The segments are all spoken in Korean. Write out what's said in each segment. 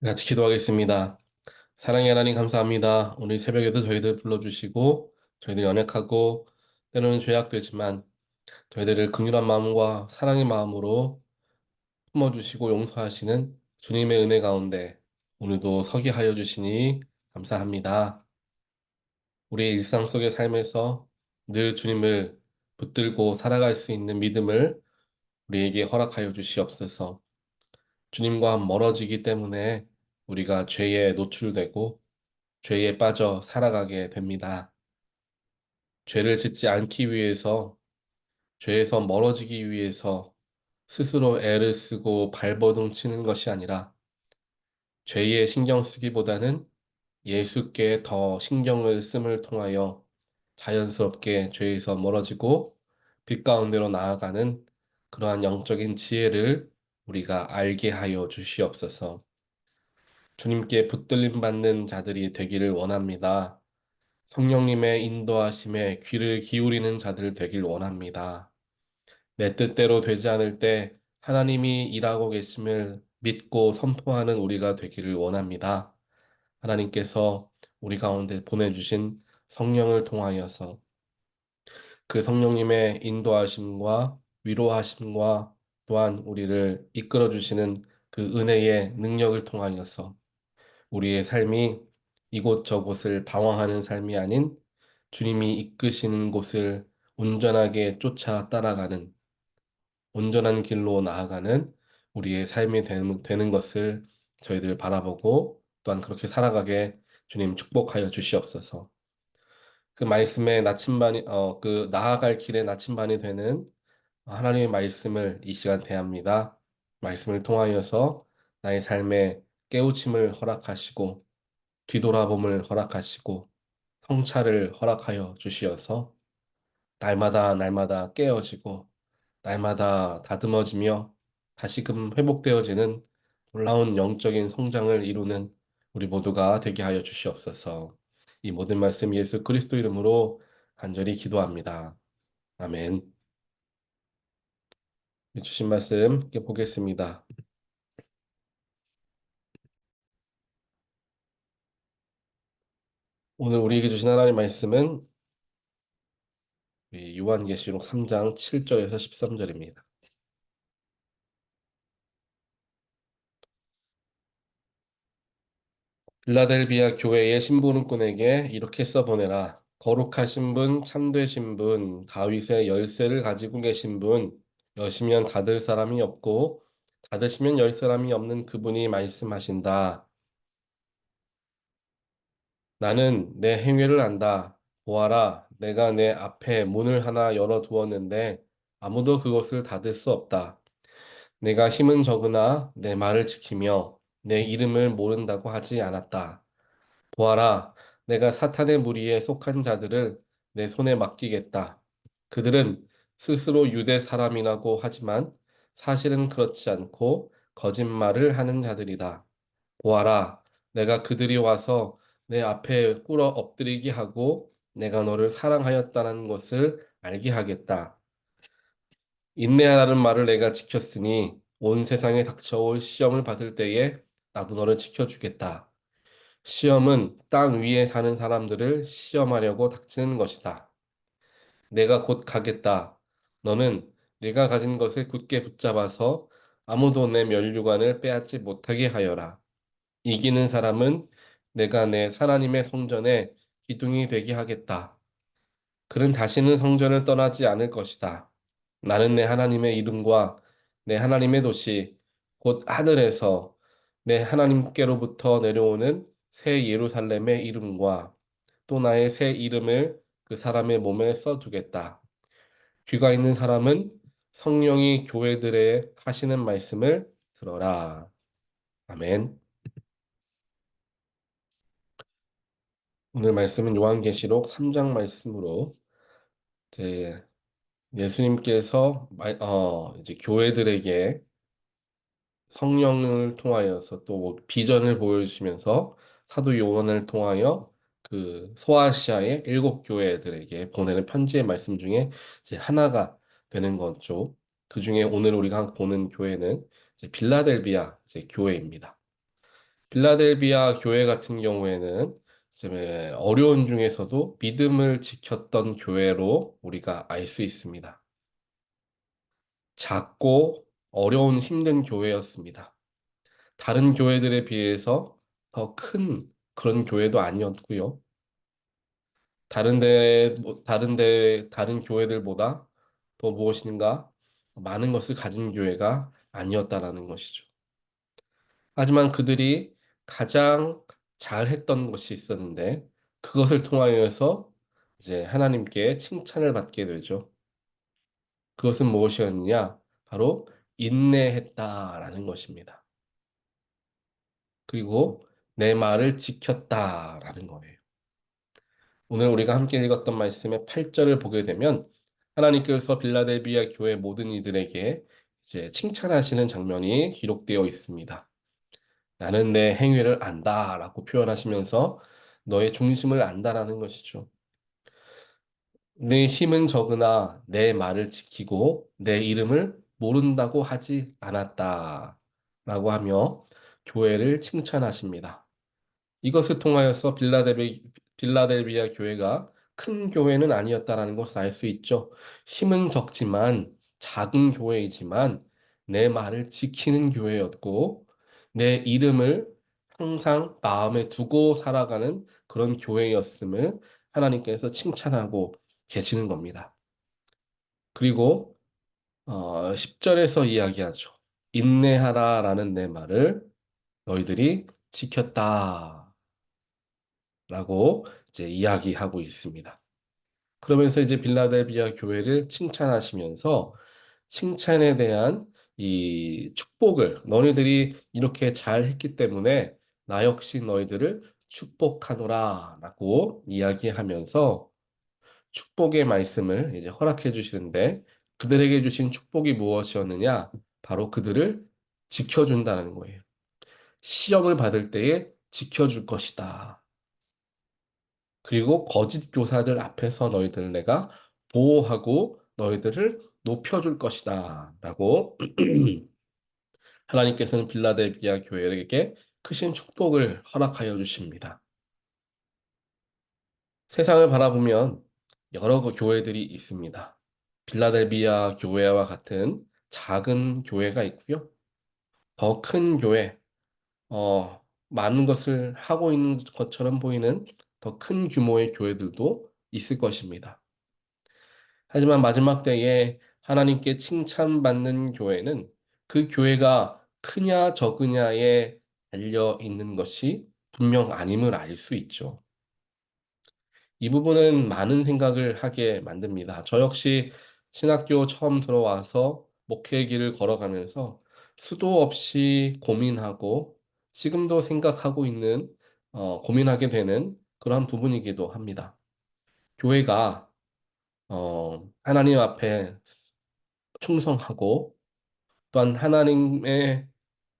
같이 기도하겠습니다. 사랑의 하나님 감사합니다. 오늘 새벽에도 저희들 불러주시고 저희들 연약하고 때로는 죄악되지만 저희들을 긍휼한 마음과 사랑의 마음으로 품어주시고 용서하시는 주님의 은혜 가운데 오늘도 서게 하여 주시니 감사합니다. 우리의 일상 속의 삶에서 늘 주님을 붙들고 살아갈 수 있는 믿음을 우리에게 허락하여 주시옵소서. 주님과 멀어지기 때문에 우리가 죄에 노출되고 죄에 빠져 살아가게 됩니다. 죄를 짓지 않기 위해서, 죄에서 멀어지기 위해서 스스로 애를 쓰고 발버둥 치는 것이 아니라 죄에 신경 쓰기보다는 예수께 더 신경을 씀을 통하여 자연스럽게 죄에서 멀어지고 빛 가운데로 나아가는 그러한 영적인 지혜를 우리가 알게 하여 주시옵소서. 주님께 붙들림 받는 자들이 되기를 원합니다. 성령님의 인도하심에 귀를 기울이는 자들 되길 원합니다. 내 뜻대로 되지 않을 때 하나님이 일하고 계심을 믿고 선포하는 우리가 되기를 원합니다. 하나님께서 우리 가운데 보내주신 성령을 통하여서 그 성령님의 인도하심과 위로하심과 또한 우리를 이끌어 주시는 그 은혜의 능력을 통하여서 우리의 삶이 이곳저곳을 방황하는 삶이 아닌 주님이 이끄시는 곳을 온전하게 쫓아 따라가는 온전한 길로 나아가는 우리의 삶이 되는 것을 저희들 바라보고 또한 그렇게 살아가게 주님 축복하여 주시옵소서. 그 말씀의 나침반이 그 나아갈 길의 나침반이 되는 하나님의 말씀을 이 시간 대합니다. 말씀을 통하여서 나의 삶에 깨우침을 허락하시고 뒤돌아봄을 허락하시고 성찰을 허락하여 주시어서 날마다 날마다 깨어지고 날마다 다듬어지며 다시금 회복되어지는 놀라운 영적인 성장을 이루는 우리 모두가 되게 하여 주시옵소서. 이 모든 말씀 예수 그리스도 이름으로 간절히 기도합니다. 아멘. 주신 말씀 함께 보겠습니다. 오늘 우리에게 주신 하나님 말씀은 우리 요한계시록 3장 7절에서 13절입니다. 빌라델비아 교회의 신부름꾼에게 이렇게 써보내라. 거룩하신 분, 참되신 분, 다윗의 열쇠를 가지고 계신 분, 여시면 닫을 사람이 없고 닫으시면 열 사람이 없는 그분이 말씀하신다. 나는 내 행위를 안다. 보아라, 내가 내 앞에 문을 하나 열어 두었는데 아무도 그것을 닫을 수 없다. 내가 힘은 적으나 내 말을 지키며 내 이름을 모른다고 하지 않았다. 보아라, 내가 사탄의 무리에 속한 자들을 내 손에 맡기겠다. 그들은 스스로 유대 사람이라고 하지만 사실은 그렇지 않고 거짓말을 하는 자들이다. 보아라, 내가 그들이 와서 내 앞에 꿇어 엎드리게 하고 내가 너를 사랑하였다는 것을 알게 하겠다. 인내하라는 말을 내가 지켰으니 온 세상에 닥쳐올 시험을 받을 때에 나도 너를 지켜주겠다. 시험은 땅 위에 사는 사람들을 시험하려고 닥치는 것이다. 내가 곧 가겠다. 너는 내가 가진 것을 굳게 붙잡아서 아무도 내 면류관을 빼앗지 못하게 하여라. 이기는 사람은 내가 내 하나님의 성전에 기둥이 되게 하겠다. 그는 다시는 성전을 떠나지 않을 것이다. 나는 내 하나님의 이름과 내 하나님의 도시, 곧 하늘에서 내 하나님께로부터 내려오는 새 예루살렘의 이름과 또 나의 새 이름을 그 사람의 몸에 써두겠다. 귀가 있는 사람은 성령이 교회들에 하시는 말씀을 들어라. 아멘. 오늘 말씀은 요한계시록 3장 말씀으로 이제 예수님께서 이제 교회들에게 성령을 통하여서 또 비전을 보여주시면서 사도 요한을 통하여 그 소아시아의 일곱 교회들에게 보내는 편지의 말씀 중에 이제 하나가 되는 거죠. 그 중에 오늘 우리가 보는 교회는 이제 빌라델비아 이제 교회입니다. 빌라델비아 교회 같은 경우에는 좀 어려운 중에서도 믿음을 지켰던 교회로 우리가 알 수 있습니다. 작고 어려운 힘든 교회였습니다. 다른 교회들에 비해서 더 큰 그런 교회도 아니었고요. 다른 교회들보다 더 무엇인가 많은 것을 가진 교회가 아니었다라는 것이죠. 하지만 그들이 가장 잘했던 것이 있었는데 그것을 통하여서 이제 하나님께 칭찬을 받게 되죠. 그것은 무엇이었느냐? 바로 인내했다라는 것입니다. 그리고 내 말을 지켰다라는 거예요. 오늘 우리가 함께 읽었던 말씀의 8절을 보게 되면 하나님께서 빌라델비아 교회 모든 이들에게 이제 칭찬하시는 장면이 기록되어 있습니다. 나는 내 행위를 안다라고 표현하시면서 너의 중심을 안다라는 것이죠. 내 힘은 적으나 내 말을 지키고 내 이름을 모른다고 하지 않았다라고 하며 교회를 칭찬하십니다. 이것을 통하여서 빌라델비아 교회가 큰 교회는 아니었다라는 것을 알 수 있죠. 힘은 적지만 작은 교회이지만 내 말을 지키는 교회였고 내 이름을 항상 마음에 두고 살아가는 그런 교회였음을 하나님께서 칭찬하고 계시는 겁니다. 그리고 10절에서 이야기하죠. 인내하라라는 내 말을 너희들이 지켰다. 라고 이제 이야기하고 있습니다. 그러면서 이제 빌라델비아 교회를 칭찬하시면서 칭찬에 대한 이 축복을 너희들이 이렇게 잘 했기 때문에 나 역시 너희들을 축복하노라 라고 이야기하면서 축복의 말씀을 이제 허락해 주시는데 그들에게 주신 축복이 무엇이었느냐? 바로 그들을 지켜준다는 거예요. 시험을 받을 때에 지켜줄 것이다. 그리고 거짓 교사들 앞에서 너희들을 내가 보호하고 너희들을 높여줄 것이다. 라고 하나님께서는 빌라델비아 교회에게 크신 축복을 허락하여 주십니다. 세상을 바라보면 여러 교회들이 있습니다. 빌라델비아 교회와 같은 작은 교회가 있고요. 더 큰 교회, 많은 것을 하고 있는 것처럼 보이는 더 큰 규모의 교회들도 있을 것입니다. 하지만 마지막 때에 하나님께 칭찬받는 교회는 그 교회가 크냐 적으냐에 달려 있는 것이 분명 아님을 알 수 있죠. 이 부분은 많은 생각을 하게 만듭니다. 저 역시 신학교 처음 들어와서 목회 길을 걸어가면서 수도 없이 고민하고 지금도 생각하고 있는 고민하게 되는 그러한 부분이기도 합니다. 교회가 하나님 앞에 충성하고 또한 하나님에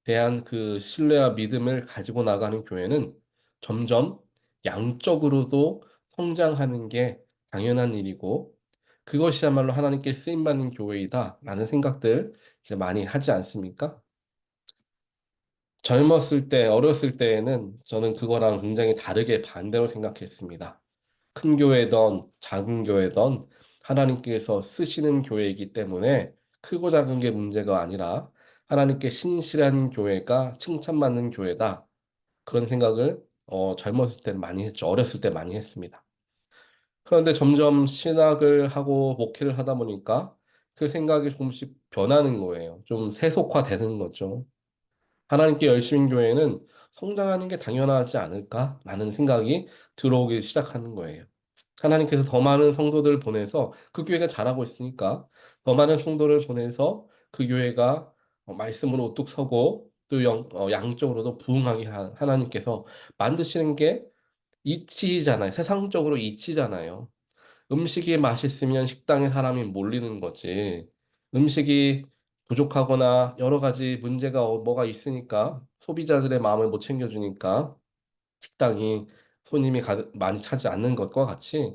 대한 그 신뢰와 믿음을 가지고 나가는 교회는 점점 양적으로도 성장하는 게 당연한 일이고 그것이야말로 하나님께 쓰임받는 교회이다라는 생각들 이제 많이 하지 않습니까? 젊었을 때, 어렸을 때에는 저는 그거랑 굉장히 다르게 반대로 생각했습니다. 큰 교회든 작은 교회든 하나님께서 쓰시는 교회이기 때문에 크고 작은 게 문제가 아니라 하나님께 신실한 교회가 칭찬받는 교회다. 그런 생각을 젊었을 때 많이 했죠. 어렸을 때 많이 했습니다. 그런데 점점 신학을 하고 목회를 하다 보니까 그 생각이 조금씩 변하는 거예요. 좀 세속화되는 거죠. 하나님께 열심인 교회는 성장하는 게 당연하지 않을까라는 생각이 들어오기 시작하는 거예요. 하나님께서 더 많은 성도들을 보내서 그 교회가 잘하고 있으니까 더 많은 성도를 보내서 그 교회가 말씀으로 우뚝 서고 또 양적으로도 부흥하게 하나님께서 만드시는 게 이치잖아요. 세상적으로 이치잖아요. 음식이 맛있으면 식당에 사람이 몰리는 거지. 음식이 부족하거나 여러 가지 문제가 뭐가 있으니까 소비자들의 마음을 못 챙겨주니까 식당이 손님이 많이 차지 않는 것과 같이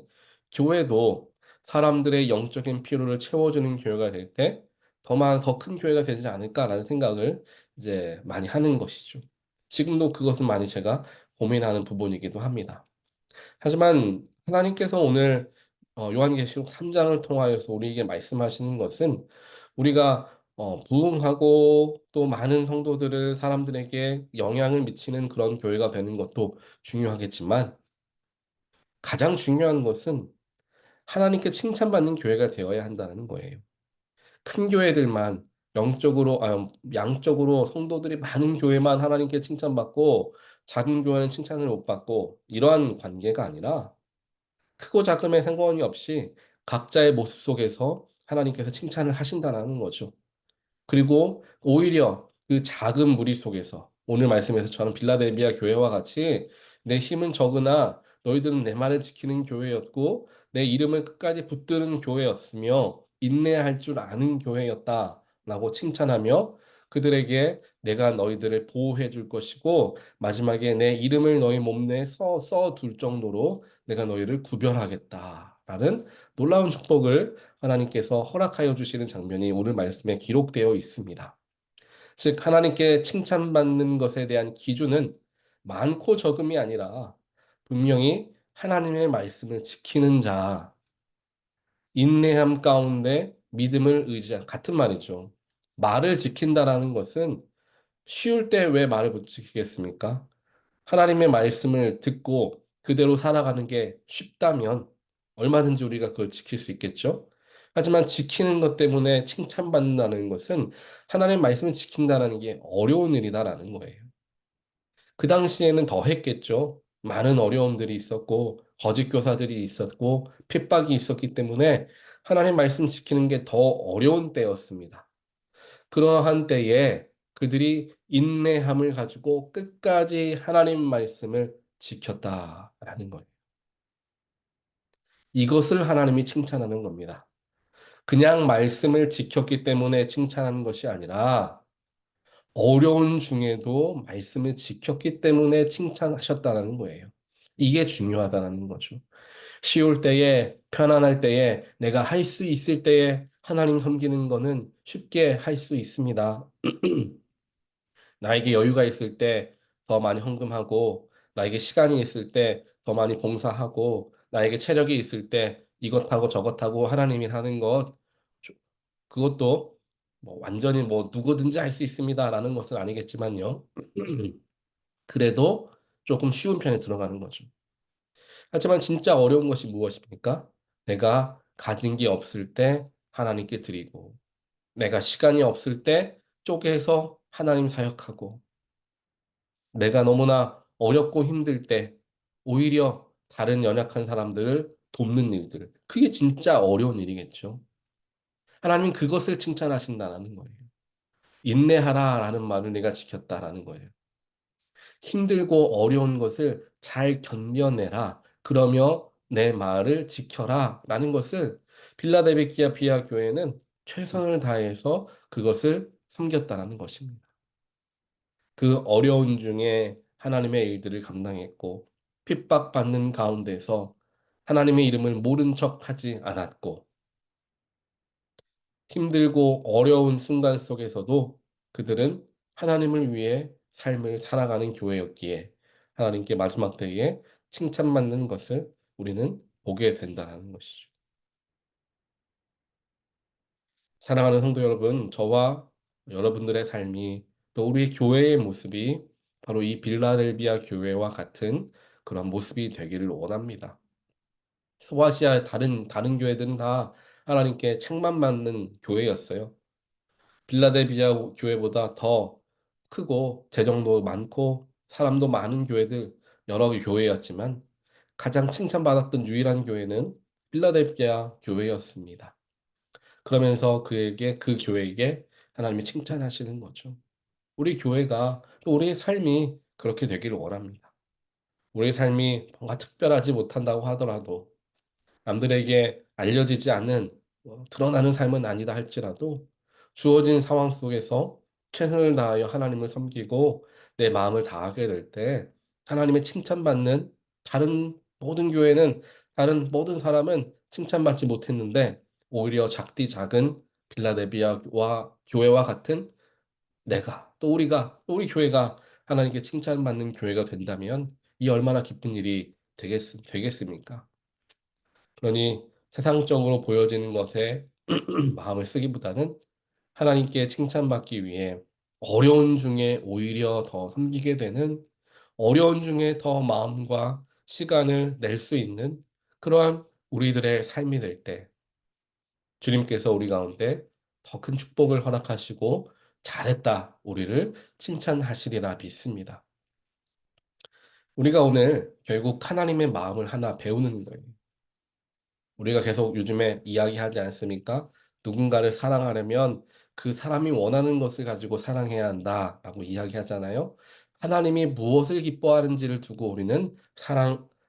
교회도 사람들의 영적인 필요를 채워주는 교회가 될 때 더 큰 교회가 되지 않을까라는 생각을 이제 많이 하는 것이죠. 지금도 그것은 많이 제가 고민하는 부분이기도 합니다. 하지만 하나님께서 오늘 요한계시록 3장을 통하여서 우리에게 말씀하시는 것은 우리가 부흥하고 또 많은 성도들을 사람들에게 영향을 미치는 그런 교회가 되는 것도 중요하겠지만 가장 중요한 것은 하나님께 칭찬받는 교회가 되어야 한다는 거예요. 큰 교회들만 양적으로 성도들이 많은 교회만 하나님께 칭찬받고 작은 교회는 칭찬을 못 받고 이러한 관계가 아니라 크고 작음에 상관이 없이 각자의 모습 속에서 하나님께서 칭찬을 하신다는 거죠. 그리고 오히려 그 작은 무리 속에서 오늘 말씀에서처럼 빌라델비아 교회와 같이 내 힘은 적으나 너희들은 내 말을 지키는 교회였고 내 이름을 끝까지 붙드는 교회였으며 인내할 줄 아는 교회였다라고 칭찬하며 그들에게 내가 너희들을 보호해 줄 것이고 마지막에 내 이름을 너희 몸내에 써둘 정도로 내가 너희를 구별하겠다라는 놀라운 축복을 하나님께서 허락하여 주시는 장면이 오늘 말씀에 기록되어 있습니다. 즉, 하나님께 칭찬받는 것에 대한 기준은 많고 적음이 아니라 분명히 하나님의 말씀을 지키는 자, 인내함 가운데 믿음을 의지한 같은 말이죠. 말을 지킨다라는 것은 쉬울 때 왜 말을 못 지키겠습니까? 하나님의 말씀을 듣고 그대로 살아가는 게 쉽다면 얼마든지 우리가 그걸 지킬 수 있겠죠? 하지만 지키는 것 때문에 칭찬받는다는 것은 하나님의 말씀을 지킨다는 게 어려운 일이다라는 거예요. 그 당시에는 더 했겠죠. 많은 어려움들이 있었고, 거짓 교사들이 있었고, 핍박이 있었기 때문에 하나님 말씀 지키는 게 더 어려운 때였습니다. 그러한 때에 그들이 인내함을 가지고 끝까지 하나님 말씀을 지켰다라는 거예요. 이것을 하나님이 칭찬하는 겁니다. 그냥 말씀을 지켰기 때문에 칭찬하는 것이 아니라 어려운 중에도 말씀을 지켰기 때문에 칭찬하셨다는 거예요. 이게 중요하다는 거죠. 쉬울 때에, 편안할 때에, 내가 할 수 있을 때에 하나님 섬기는 거는 쉽게 할 수 있습니다. 나에게 여유가 있을 때 더 많이 헌금하고, 나에게 시간이 있을 때 더 많이 봉사하고, 나에게 체력이 있을 때 이것하고 저것하고 하나님이 하는 것, 그것도 뭐 완전히 뭐 누구든지 할 수 있습니다라는 것은 아니겠지만요. 그래도 조금 쉬운 편에 들어가는 거죠. 하지만 진짜 어려운 것이 무엇입니까? 내가 가진 게 없을 때 하나님께 드리고, 내가 시간이 없을 때 쪼개서 하나님 사역하고, 내가 너무나 어렵고 힘들 때 오히려 다른 연약한 사람들을 돕는 일들. 그게 진짜 어려운 일이겠죠. 하나님은 그것을 칭찬하신다라는 거예요. 인내하라라는 말을 내가 지켰다라는 거예요. 힘들고 어려운 것을 잘 견뎌내라. 그러며 내 말을 지켜라라는 것을 빌라델비아 비아 교회는 최선을 다해서 그것을 섬겼다라는 것입니다. 그 어려운 중에 하나님의 일들을 감당했고 핍박받는 가운데서 하나님의 이름을 모른 척하지 않았고 힘들고 어려운 순간 속에서도 그들은 하나님을 위해 삶을 살아가는 교회였기에 하나님께 마지막 때에 칭찬받는 것을 우리는 보게 된다는 것이죠. 사랑하는 성도 여러분, 저와 여러분들의 삶이 또 우리 교회의 모습이 바로 이 빌라델비아 교회와 같은 그런 모습이 되기를 원합니다. 소아시아의 다른 교회들은 다 하나님께 책망받는 교회였어요. 빌라델비아 교회보다 더 크고 재정도 많고 사람도 많은 교회들 여러 교회였지만 가장 칭찬받았던 유일한 교회는 빌라델비아 교회였습니다. 그러면서 그 교회에게 하나님이 칭찬하시는 거죠. 우리 교회가 또 우리의 삶이 그렇게 되기를 원합니다. 우리의 삶이 뭔가 특별하지 못한다고 하더라도 남들에게 알려지지 않는 드러나는 삶은 아니다 할지라도 주어진 상황 속에서 최선을 다하여 하나님을 섬기고 내 마음을 다하게 될 때 하나님의 칭찬받는 다른 모든 사람은 칭찬받지 못했는데 오히려 작디 작은 빌라델비아와 교회와 같은 내가 또 우리 교회가 하나님께 칭찬받는 교회가 된다면 이 얼마나 기쁜 일이 되겠습니까? 그러니 세상적으로 보여지는 것에 마음을 쓰기보다는 하나님께 칭찬받기 위해 어려운 중에 오히려 더 섬기게 되는, 어려운 중에 더 마음과 시간을 낼 수 있는 그러한 우리들의 삶이 될 때 주님께서 우리 가운데 더 큰 축복을 허락하시고 잘했다 우리를 칭찬하시리라 믿습니다. 우리가 오늘 결국 하나님의 마음을 하나 배우는 거예요. 우리가 계속 요즘에 이야기하지 않습니까? 누군가를 사랑하려면 그 사람이 원하는 것을 가지고 사랑해야 한다라고 이야기하잖아요. 하나님이 무엇을 기뻐하는지를 두고 우리는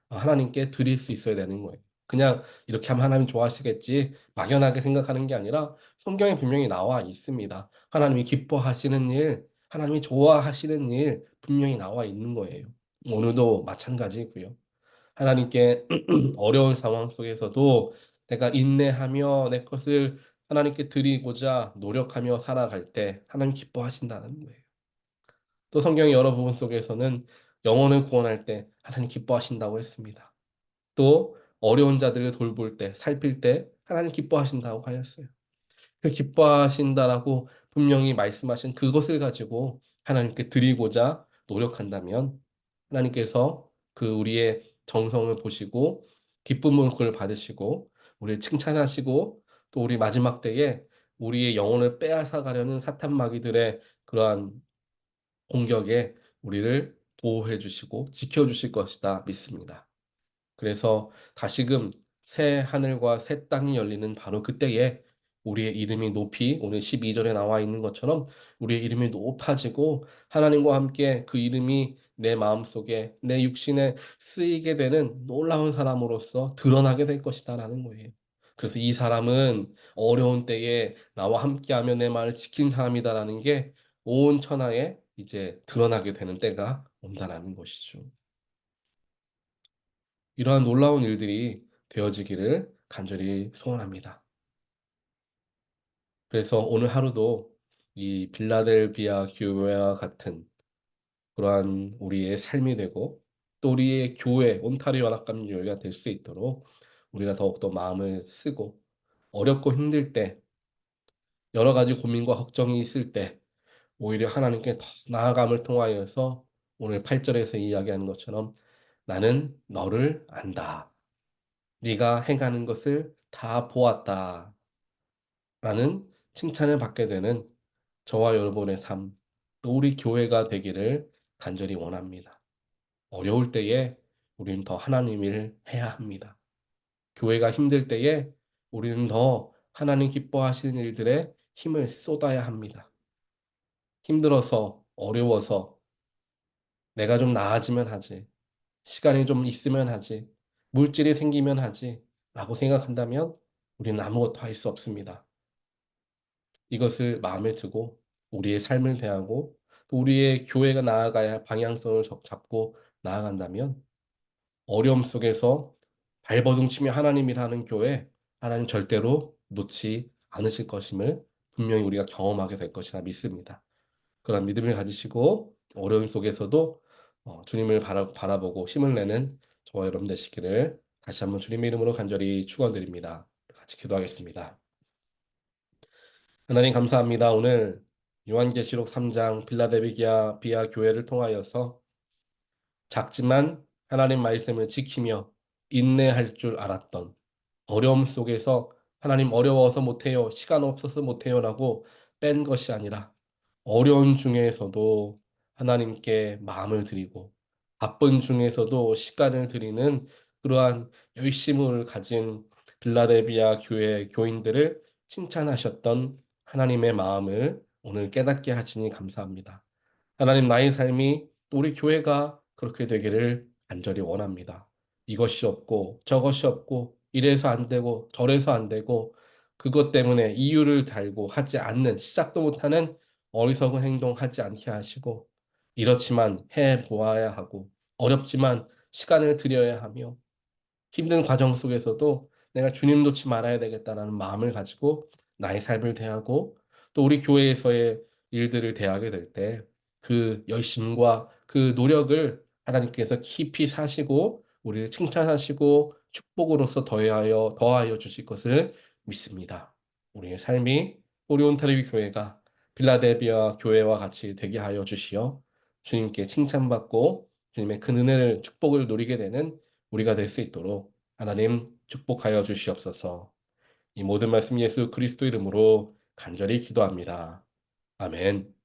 하나님께 드릴 수 있어야 되는 거예요. 그냥 이렇게 하면 하나님 좋아하시겠지 막연하게 생각하는 게 아니라 성경에 분명히 나와 있습니다. 하나님이 기뻐하시는 일, 하나님이 좋아하시는 일 분명히 나와 있는 거예요. 오늘도 마찬가지고요. 하나님께 어려운 상황 속에서도 내가 인내하며 내 것을 하나님께 드리고자 노력하며 살아갈 때 하나님 기뻐하신다는 거예요. 또 성경의 여러 부분 속에서는 영혼을 구원할 때 하나님 기뻐하신다고 했습니다. 또 어려운 자들을 돌볼 때, 살필 때 하나님 기뻐하신다고 하였어요. 그 기뻐하신다라고 분명히 말씀하신 그것을 가지고 하나님께 드리고자 노력한다면 하나님께서 그 우리의 정성을 보시고 기쁨을 그걸 받으시고 우리를 칭찬하시고 또 우리 마지막 때에 우리의 영혼을 빼앗아 가려는 사탄 마귀들의 그러한 공격에 우리를 보호해 주시고 지켜 주실 것이다 믿습니다. 그래서 다시금 새 하늘과 새 땅이 열리는 바로 그때에 우리의 이름이 높이 오늘 12절에 나와 있는 것처럼 우리의 이름이 높아지고 하나님과 함께 그 이름이 내 마음속에 내 육신에 쓰이게 되는 놀라운 사람으로서 드러나게 될 것이다라는 거예요. 그래서 이 사람은 어려운 때에 나와 함께하며 내 말을 지킨 사람이다라는 게 온 천하에 이제 드러나게 되는 때가 온다라는 것이죠. 이러한 놀라운 일들이 되어지기를 간절히 소원합니다. 그래서 오늘 하루도 이 빌라델비아 교회와 같은 그러한 우리의 삶이 되고 또 우리의 교회, 온타리오 연합감교회가 될 수 있도록 우리가 더욱더 마음을 쓰고 어렵고 힘들 때 여러 가지 고민과 걱정이 있을 때 오히려 하나님께 더 나아감을 통하여서 오늘 8절에서 이야기하는 것처럼 나는 너를 안다. 네가 행하는 것을 다 보았다. 라는 칭찬을 받게 되는 저와 여러분의 삶, 또 우리 교회가 되기를 간절히 원합니다. 어려울 때에 우리는 더 하나님 일을 해야 합니다. 교회가 힘들 때에 우리는 더 하나님 기뻐하시는 일들에 힘을 쏟아야 합니다. 힘들어서, 어려워서 내가 좀 나아지면 하지. 시간이 좀 있으면 하지. 물질이 생기면 하지. 라고 생각한다면 우리는 아무것도 할 수 없습니다. 이것을 마음에 두고 우리의 삶을 대하고 또 우리의 교회가 나아가야 할 방향성을 잡고 나아간다면 어려움 속에서 발버둥치며 하나님 일하는 교회 하나님 절대로 놓지 않으실 것임을 분명히 우리가 경험하게 될 것이라 믿습니다. 그런 믿음을 가지시고 어려움 속에서도 주님을 바라보고 힘을 내는 저와 여러분 되시기를 다시 한번 주님의 이름으로 간절히 축원드립니다. 같이 기도하겠습니다. 하나님 감사합니다. 오늘 요한계시록 3장 빌라델비아 교회를 통하여서 작지만 하나님 말씀을 지키며 인내할 줄 알았던 어려움 속에서 하나님 어려워서 못해요. 시간 없어서 못해요라고 뺀 것이 아니라 어려운 중에서도 하나님께 마음을 드리고 바쁜 중에서도 시간을 드리는 그러한 열심을 가진 빌라델비아 교회 교인들을 칭찬하셨던 하나님의 마음을 오늘 깨닫게 하시니 감사합니다. 하나님 나의 삶이 우리 교회가 그렇게 되기를 간절히 원합니다. 이것이 없고 저것이 없고 이래서 안 되고 저래서 안 되고 그것 때문에 이유를 달고 하지 않는 시작도 못하는 어리석은 행동하지 않게 하시고 이렇지만 해 보아야 하고 어렵지만 시간을 들여야 하며 힘든 과정 속에서도 내가 주님 놓지 말아야 되겠다라는 마음을 가지고 나의 삶을 대하고 또 우리 교회에서의 일들을 대하게 될 때 그 열심과 그 노력을 하나님께서 깊이 사시고 우리를 칭찬하시고 축복으로서 더하여 주실 것을 믿습니다. 우리의 삶이 우리 온타리오 교회가 빌라델비아 교회와 같이 되게 하여 주시어 주님께 칭찬받고 주님의 큰 은혜를 축복을 누리게 되는 우리가 될 수 있도록 하나님 축복하여 주시옵소서. 이 모든 말씀 예수 그리스도 이름으로 간절히 기도합니다. 아멘.